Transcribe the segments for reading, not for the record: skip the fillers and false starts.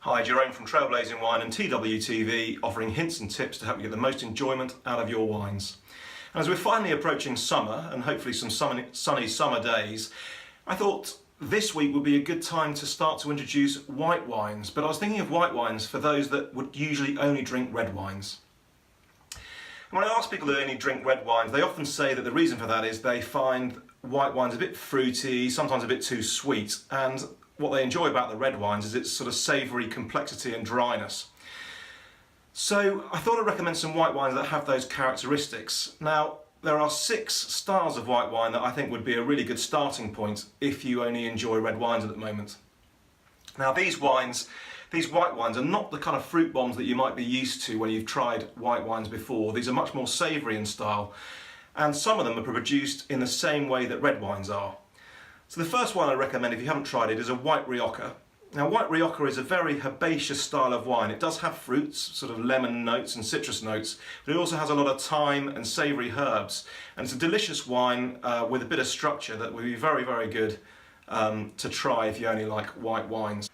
Hi, Jerome from Trailblazing Wine and TWTV, offering hints and tips to help you get the most enjoyment out of your wines. And as we're finally approaching summer, and hopefully some sunny summer days, I thought this week would be a good time to start to introduce white wines. But I was thinking of white wines for those that would usually only drink red wines. And when I ask people that only drink red wines, they often say that the reason for that is they find white wines a bit fruity, sometimes a bit too sweet, and what they enjoy about the red wines is its sort of savoury complexity and dryness. So I thought I'd recommend some white wines that have those characteristics. Now, there are 6 styles of white wine that I think would be a really good starting point if you only enjoy red wines at the moment. Now, these white wines are not the kind of fruit bombs that you might be used to when you've tried white wines before. These are much more savoury in style, and some of them are produced in the same way that red wines are. So the first one I recommend, if you haven't tried it, is a white Ryoka. Now, white Ryoka is a very herbaceous style of wine. It does have fruits, sort of lemon notes and citrus notes, but it also has a lot of thyme and savoury herbs. And it's a delicious wine with a bit of structure that would be very, very good to try if you only like white wines.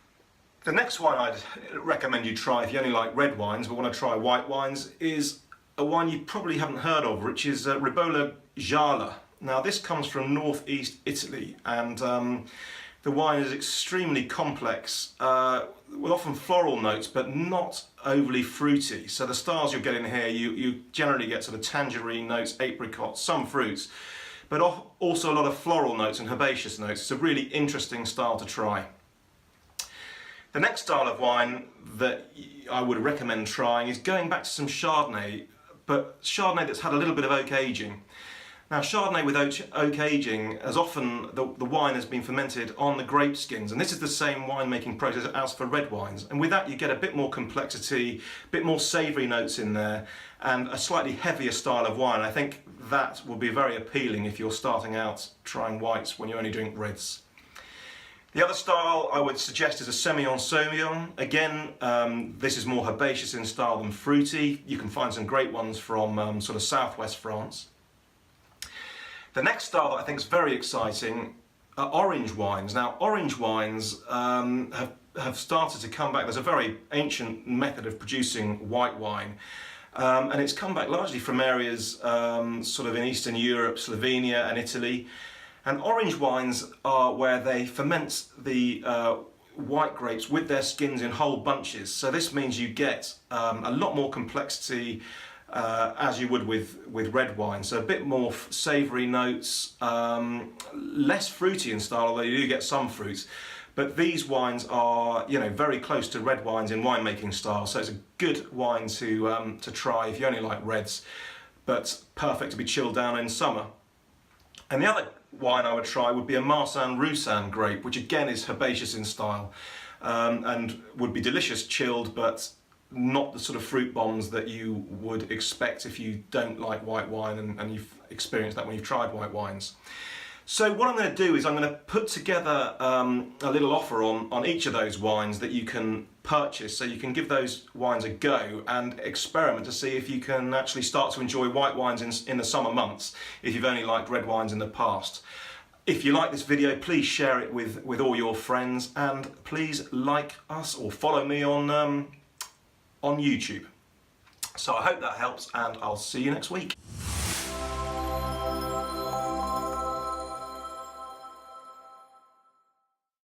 The next wine I'd recommend you try if you only like red wines but want to try white wines is a wine you probably haven't heard of, which is Rabona. Now, this comes from northeast Italy, and the wine is extremely complex, with often floral notes but not overly fruity. So the styles you're getting here, you generally get sort of tangerine notes, apricots, some fruits, but also a lot of floral notes and herbaceous notes. It's a really interesting style to try. The next style of wine that I would recommend trying is going back to some Chardonnay, but Chardonnay that's had a little bit of oak aging. Now, Chardonnay with oak aging, as often the wine has been fermented on the grape skins, and this is the same winemaking process as for red wines. And with that, you get a bit more complexity, a bit more savoury notes in there, and a slightly heavier style of wine. I think that will be very appealing if you're starting out trying whites when you only drink reds. The other style I would suggest is a Sauvignon. Again, this is more herbaceous in style than fruity. You can find some great ones from sort of southwest France. The next style that I think is very exciting are orange wines. Now, orange wines have started to come back. There's a very ancient method of producing white wine, and it's come back largely from areas sort of in Eastern Europe, Slovenia and Italy. And orange wines are where they ferment the white grapes with their skins in whole bunches. So this means you get a lot more complexity as you would with red wine. So a bit more savoury notes, less fruity in style, although you do get some fruits. But these wines are, very close to red wines in winemaking style. So it's a good wine to try if you only like reds, but perfect to be chilled down in summer. And the other wine I would try would be a Marsanne-Roussanne grape, which again is herbaceous in style and would be delicious chilled, but not the sort of fruit bombs that you would expect if you don't like white wine and you've experienced that when you've tried white wines. So what I'm going to do is I'm going to put together a little offer on each of those wines that you can purchase, so you can give those wines a go and experiment to see if you can actually start to enjoy white wines in the summer months if you've only liked red wines in the past. If you like this video, please share it with all your friends, and please like us or follow me on YouTube. So I hope that helps, and I'll see you next week.